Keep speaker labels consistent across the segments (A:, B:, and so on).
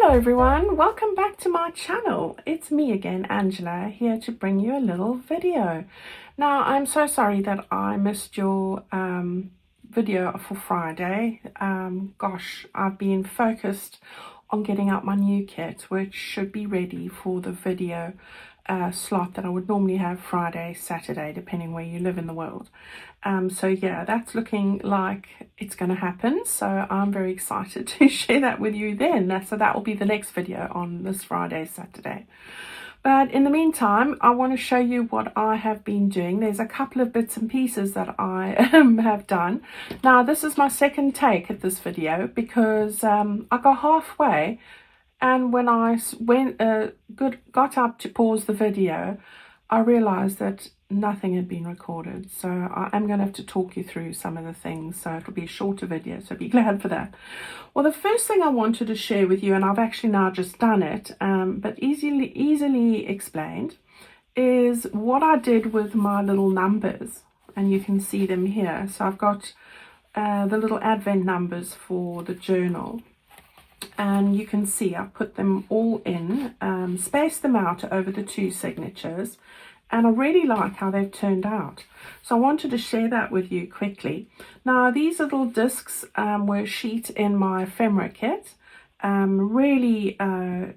A: Hello everyone, welcome back to my channel. It's me again, Angela, here to bring you a little video. Now, I'm so sorry that I missed your video for Friday. Gosh, I've been focused on getting out my new kit, which should be ready for the video slot that I would normally have Friday, Saturday, depending where you live in the world. So yeah, that's looking like it's going to happen. So I'm very excited to share that with you then. So that will be the next video on this Friday, Saturday. But in the meantime, I want to show you what I have been doing. There's a couple of bits and pieces that I have done. Now, this is my second take at this video because I got halfway, and when I got up to pause the video, I realized that nothing had been recorded. So I am going to have to talk you through some of the things. So it'll be a shorter video, so be glad for that. Well, the first thing I wanted to share with you, and I've actually now just done it, but easily explained, is what I did with my little numbers. And you can see them here. So I've got the little advent numbers for the journal. And you can see I put them all in, spaced them out over the two signatures, and I really like how they've turned out. So I wanted to share that with you quickly. Now, these little discs were sheet in my ephemera kit, really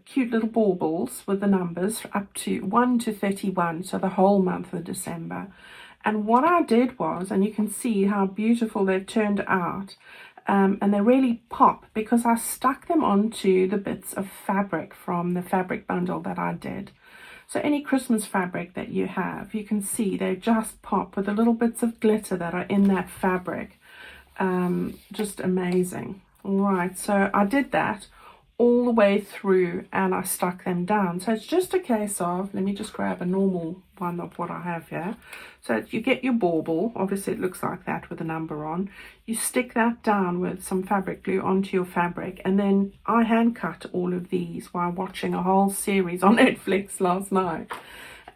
A: cute little baubles with the numbers up to 1 to 31, so the whole month of December. And what I did was, and you can see how beautiful they've turned out, and they really pop because I stuck them onto the bits of fabric from the fabric bundle that I did. So any Christmas fabric that you have, you can see they just pop with the little bits of glitter that are in that fabric. Just amazing. All right, so I did that all the way through and I stuck them down. So it's just a case of, let me just grab a normal one of what I have here. So you get your bauble, obviously it looks like that with a number on. You stick that down with some fabric glue onto your fabric, and then I hand cut all of these while watching a whole series on Netflix last night,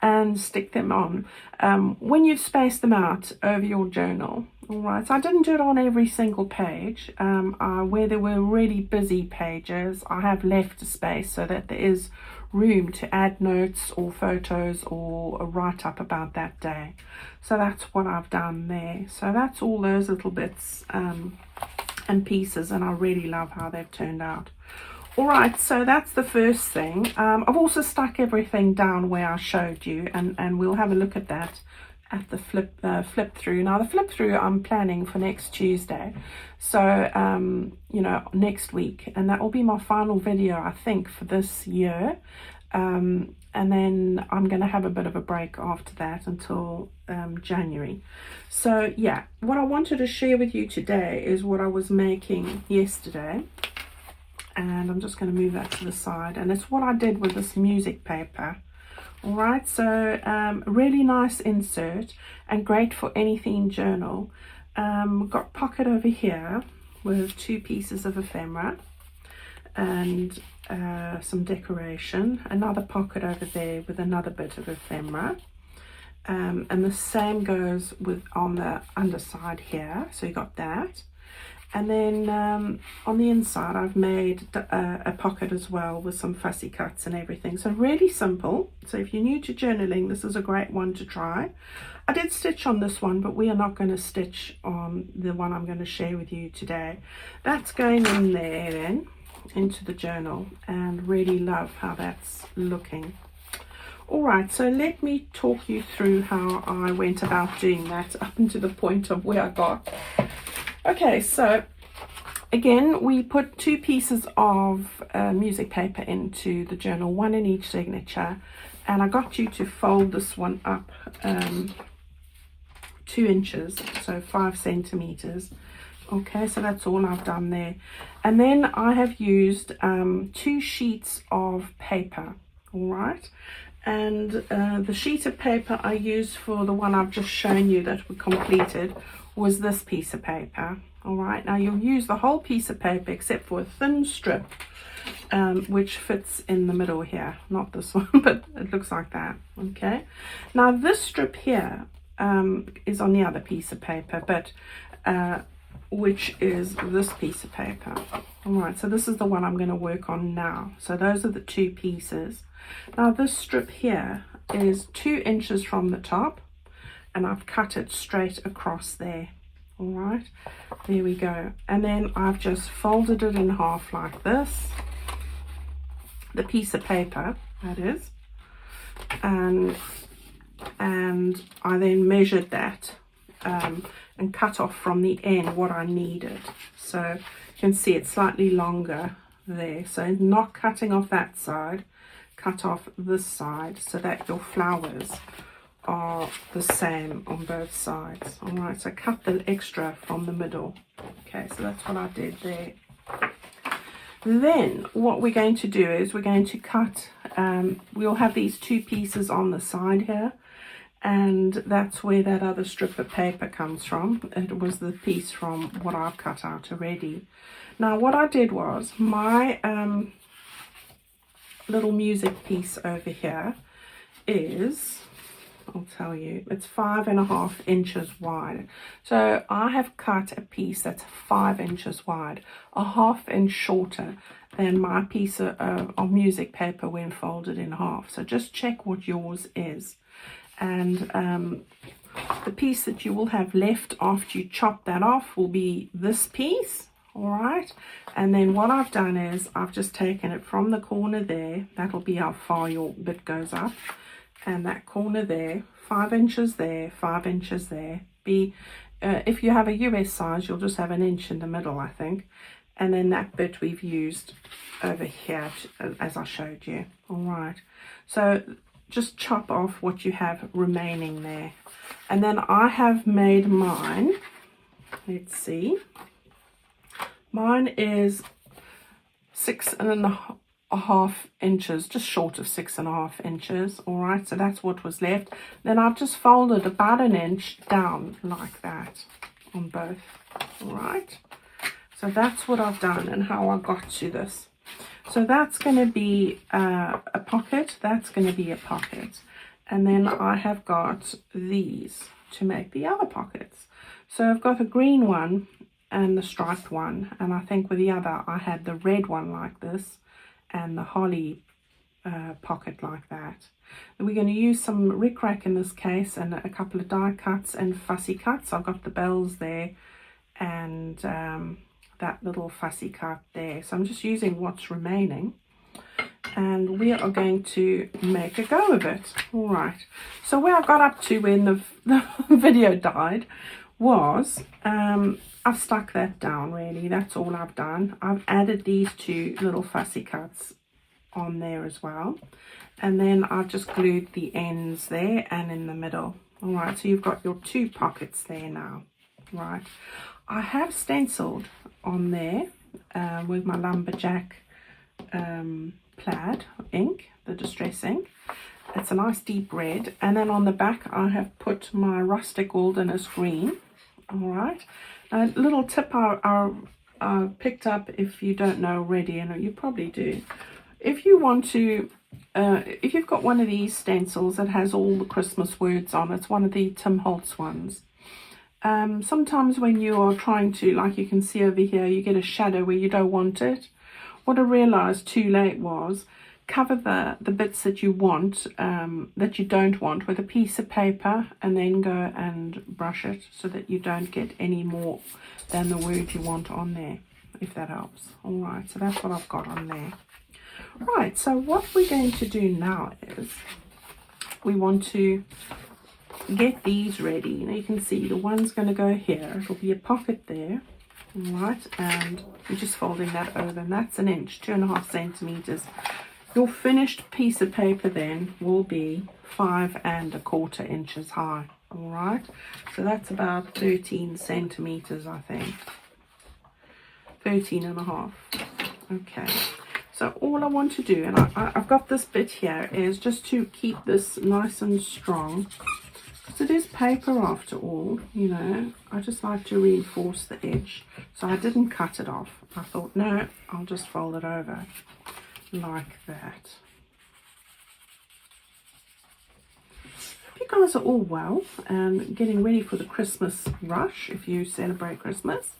A: and stick them on when you've spaced them out over your journal. All right, so I didn't do it on every single page. Where there were really busy pages, I have left a space so that there is room to add notes or photos or a write-up about that day. So that's what I've done there. So that's all those little bits and pieces, and I really love how they've turned out. All right, so that's the first thing. I've also stuck everything down where I showed you, and we'll have a look at that at the flip through. Now, the flip through I'm planning for next Tuesday, so you know, next week, and that will be my final video, I think, for this year. And then I'm going to have a bit of a break after that until January. So yeah, what I wanted to share with you today is what I was making yesterday. And I'm just going to move that to the side, and it's what I did with this music paper. All right, so really nice insert and great for anything journal. Got pocket over here with two pieces of ephemera and some decoration, another pocket over there with another bit of ephemera, and the same goes with on the underside here, so you got that. And then on the inside, I've made a pocket as well with some fussy cuts and everything. So really simple. So if you're new to journaling, this is a great one to try. I did stitch on this one, but we are not going to stitch on the one I'm going to share with you today. That's going in there then, into the journal, and really love how that's looking. All right, so let me talk you through how I went about doing that up until the point of where I got. Okay, so again, we put two pieces of music paper into the journal, one in each signature, and I got you to fold this one up 2 inches, so 5 centimeters. Okay, so that's all I've done there. And then I have used 2 sheets of paper, all right? And the sheet of paper I used for the one I've just shown you that we completed was this piece of paper. All right, now you'll use the whole piece of paper except for a thin strip which fits in the middle here, not this one, but it looks like that. Okay, now this strip here is on the other piece of paper, but which is this piece of paper. All right, so this is the one I'm going to work on now. So those are the two pieces. Now this strip here is 2 inches from the top, and I've cut it straight across there. All right, there we go. And then I've just folded it in half like this, the piece of paper that is, and I then measured that and cut off from the end what I needed. So you can see it's slightly longer there, so not cutting off that side, cut off this side so that your flowers are the same on both sides. All right, so cut the extra from the middle. Okay, so that's what I did there. Then what we're going to do is we're going to cut, we'll have these 2 pieces on the side here, and that's where that other strip of paper comes from. It was the piece from what I've cut out already. Now what I did was my little music piece over here is, I'll tell you, it's 5.5 inches wide. So I have cut a piece that's 5 inches wide, a half inch shorter than my piece of music paper when folded in half. So just check what yours is. And the piece that you will have left after you chop that off will be this piece. All right, and then what I've done is I've just taken it from the corner there. That'll be how far your bit goes up. And that corner there, 5 inches there, 5 inches there. If you have a US size, you'll just have 1 inch in the middle, I think. And then that bit we've used over here, as I showed you. All right, so just chop off what you have remaining there. And then I have made mine, let's see, mine is 6.5 inches, just short of 6.5 inches. All right, so that's what was left. Then I've just folded about 1 inch down like that on both. All right, so that's what I've done and how I got to this. So that's going to be a pocket, that's going to be a pocket, and then I have got these to make the other pockets. So I've got a green one and the striped one, and I think with the other I had the red one like this and the holly pocket like that. And we're going to use some rickrack in this case, and a couple of die cuts and fussy cuts. I've got the bells there and that little fussy cut there. So I'm just using what's remaining, and we are going to make a go of it. All right, so where I got up to when the video died was I've stuck that down, really. That's all I've done. I've added these 2 little fussy cuts on there as well, and then I've just glued the ends there and in the middle. All right, so you've got your 2 pockets there now. Right, I have stenciled on there with my lumberjack plaid ink, the distress ink. It's a nice deep red, and then on the back I have put my rustic wilderness green. All right, a little tip I picked up, if you don't know already, and you probably do, if you want to, if you've got one of these stencils that has all the Christmas words on, it's one of the Tim Holtz ones. Sometimes when you are trying to, like you can see over here, you get a shadow where you don't want it. What I realized too late was cover the bits that you want, that you don't want, with a piece of paper, and then go and brush it so that you don't get any more than the word you want on there, if that helps. All right, so that's what I've got on there. Right, so what we're going to do now is we want to get these ready. Now you can see the one's going to go here. It'll be a pocket there. All right, and you're just folding that over, and that's 1 inch, 2.5 centimeters. Your finished piece of paper then will be 5.25 inches high. All right, so that's about 13 centimeters, I think. 13.5. Okay, so all I want to do, and I've got this bit here, is just to keep this nice and strong. It is paper after all, you know. I just like to reinforce the edge, so I didn't cut it off. I thought, no, I'll just fold it over like that. you guys are all well and getting ready for the Christmas rush if you celebrate Christmas.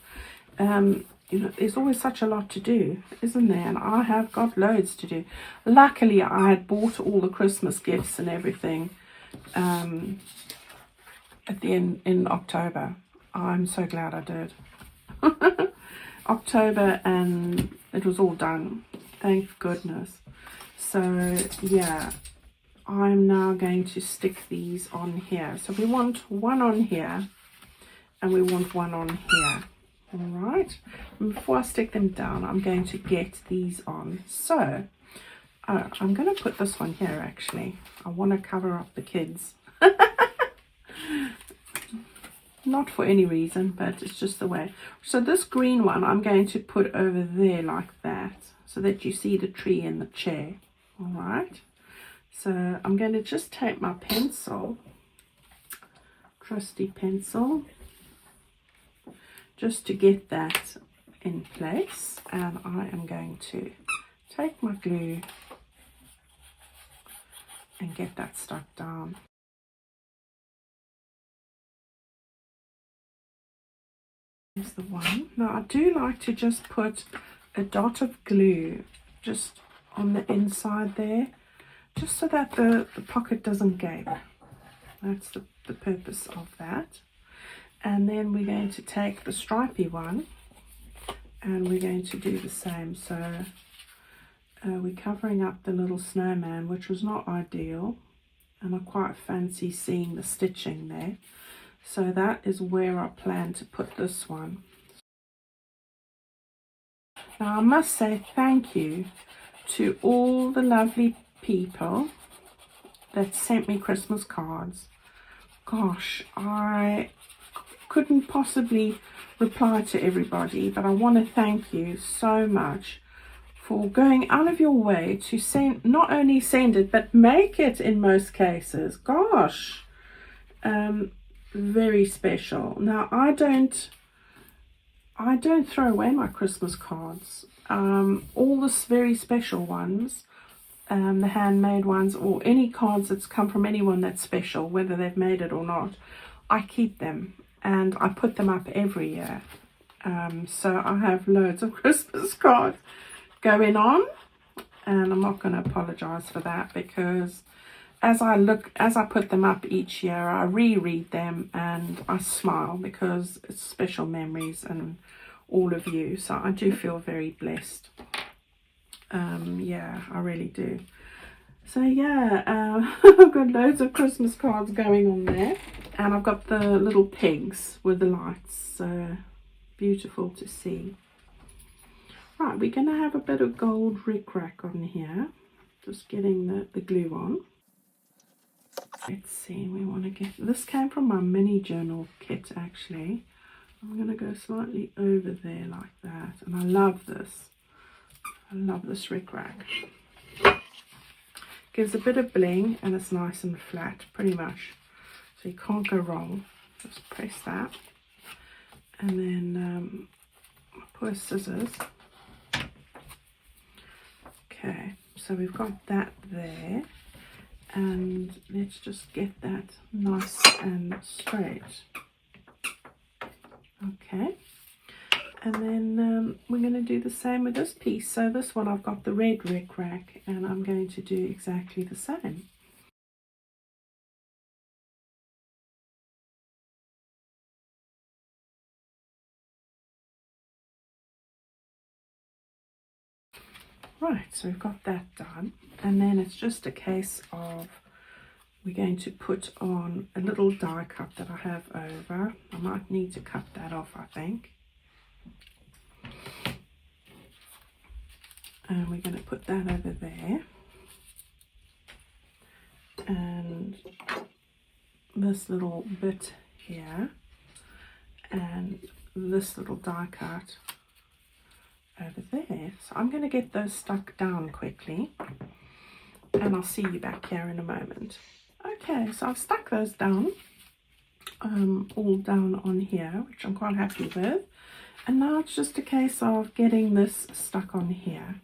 A: You know, there's always such a lot to do, isn't there? And I have got loads to do. Luckily, I had bought all the Christmas gifts and everything at the end in October. I'm so glad I did. October, and it was all done. Thank goodness. So yeah, I'm now going to stick these on here. So we want one on here and we want one on here. All right, and before I stick them down, I'm going to get these on. So I'm going to put this one here. Actually, I want to cover up the kids. Not for any reason, but it's just the way. So this green one I'm going to put over there like that, so that you see the tree and the chair. All right, so I'm going to just take my pencil, trusty pencil, just to get that in place, and I am going to take my glue and get that stuck down. Here's the one. Now I do like to just put a dot of glue just on the inside there, just so that the pocket doesn't gape. That's the purpose of that. And then we're going to take the stripy one and we're going to do the same. So we're covering up the little snowman, which was not ideal, and I quite fancy seeing the stitching there. So that is where I plan to put this one. Now I must say thank you to all the lovely people that sent me Christmas cards. Gosh, I couldn't possibly reply to everybody, but I want to thank you so much for going out of your way to send, not only send it, but make it in most cases. Gosh, very special. Now I don't throw away my Christmas cards. All the very special ones, the handmade ones, or any cards that's come from anyone that's special, whether they've made it or not, I keep them and I put them up every year. So I have loads of Christmas cards going on, and I'm not going to apologize for that, because as I put them up each year, I reread them and I smile, because it's special memories and all of you. So I do feel very blessed. Yeah, I really do. So yeah, I've got loads of Christmas cards going on there, and I've got the little pigs with the lights, so beautiful to see. Right, we're going to have a bit of gold rickrack on here, just getting the glue on. Let's see, we want to get, this came from my mini journal kit actually. I'm going to go slightly over there like that, and I love this. I love this rickrack. Gives a bit of bling and it's nice and flat, pretty much. So you can't go wrong. Just press that. And then pour scissors. Okay, so we've got that there. And let's just get that nice and straight. Okay. And then we're going to do the same with this piece. So this one I've got the red rickrack, and I'm going to do exactly the same. Right, so we've got that done. And then it's just a case of, we're going to put on a little die cut that I have over. I might need to cut that off, I think. And we're going to put that over there, and this little bit here, and this little die cut over there. So I'm going to get those stuck down quickly, and I'll see you back here in a moment. Okay, so I've stuck those down, all down on here, which I'm quite happy with. And now it's just a case of getting this stuck on here.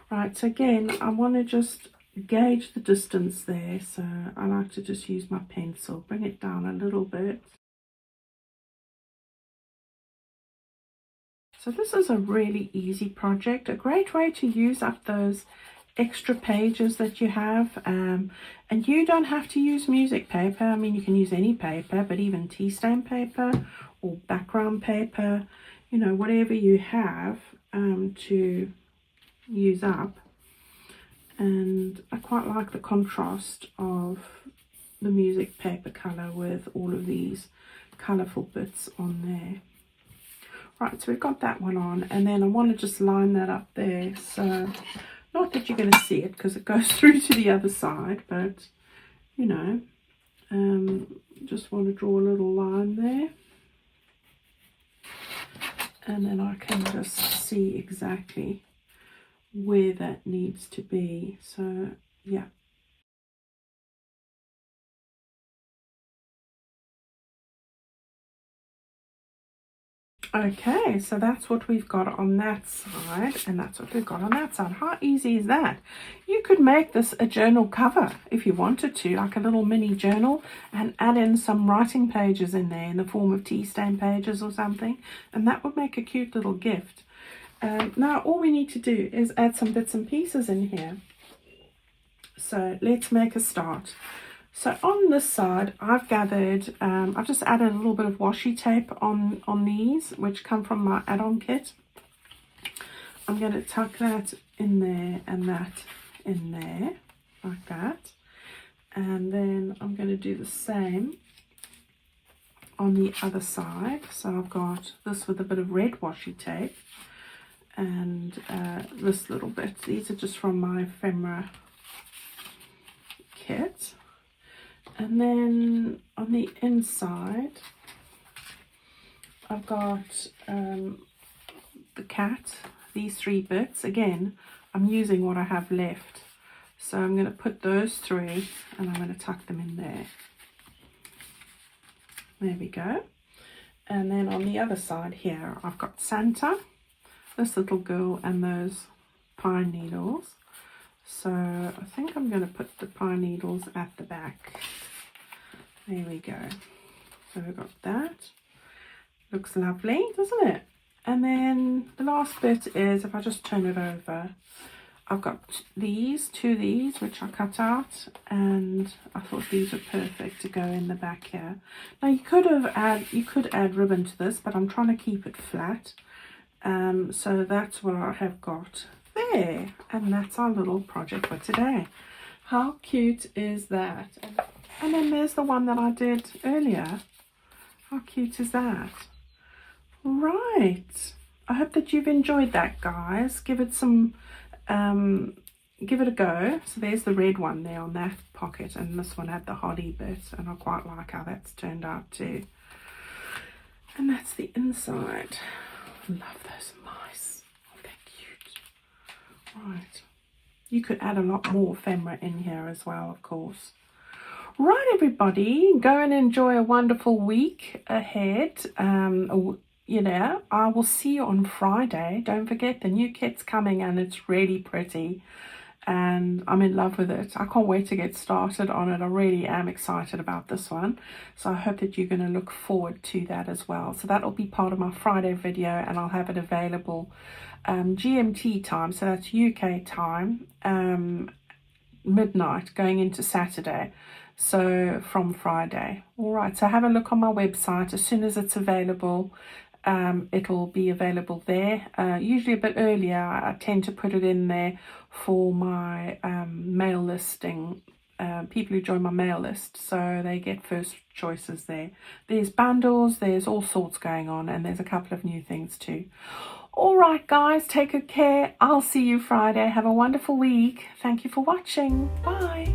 A: Right, so again, I want to just gauge the distance there. So I like to just use my pencil, bring it down a little bit. So this is a really easy project, a great way to use up those extra pages that you have, and you don't have to use music paper. I mean, you can use any paper, but even tea stain paper or background paper, you know, whatever you have to use up. And I quite like the contrast of the music paper colour with all of these colourful bits on there. Right, so we've got that one on, and then I want to just line that up there. So, not that you're going to see it because it goes through to the other side, but, you know, just want to draw a little line there. And then I can just see exactly where that needs to be. So, yeah. Okay, so that's what we've got on that side, and that's what we've got on that side. How easy is that? You could make this a journal cover if you wanted to, like a little mini journal, and add in some writing pages in there in the form of tea stain pages or something, and that would make a cute little gift. Now all we need to do is add some bits and pieces in here. So let's make a start. So on this side, I've gathered, I've just added a little bit of washi tape on these, which come from my add-on kit. I'm going to tuck that in there and that in there, like that. And then I'm going to do the same on the other side. So I've got this with a bit of red washi tape and this little bit. These are just from my ephemera kit. And then on the inside, I've got the cat, these 3 bits. Again, I'm using what I have left. So I'm going to put those 3 and I'm going to tuck them in there. There we go. And then on the other side here, I've got Santa, this little girl, and those pine needles. So I think I'm going to put the pine needles at the back. There we go. So we've got that. Looks lovely, doesn't it? And then the last bit is, if I just turn it over, I've got these, 2 of these, which I cut out, and I thought these were perfect to go in the back here. Now you could add ribbon to this, but I'm trying to keep it flat. So that's what I have got there, and that's our little project for today. How cute is that? And then there's the one that I did earlier. How cute is that? Right. I hope that you've enjoyed that, guys. Give it a go. So there's the red one there on that pocket, and this one had the holly bit, and I quite like how that's turned out too. And that's the inside. Love those mice. Aren't they cute? Right. You could add a lot more ephemera in here as well, of course. Right, everybody, go and enjoy a wonderful week ahead. You know, I will see you on Friday. Don't forget, the new kit's coming and it's really pretty. And I'm in love with it. I can't wait to get started on it. I really am excited about this one. So I hope that you're going to look forward to that as well. So that'll be part of my Friday video, and I'll have it available GMT time. So that's UK time, midnight going into Saturday. So from Friday. All right, so have a look on my website. As soon as it's available, it'll be available there. Usually a bit earlier. I tend to put it in there for my mail listing, people who join my mail list, so they get first choices there. There's bundles, there's all sorts going on, and there's a couple of new things too. All right, guys, take good care. I'll see you Friday. Have a wonderful week. Thank you for watching. Bye.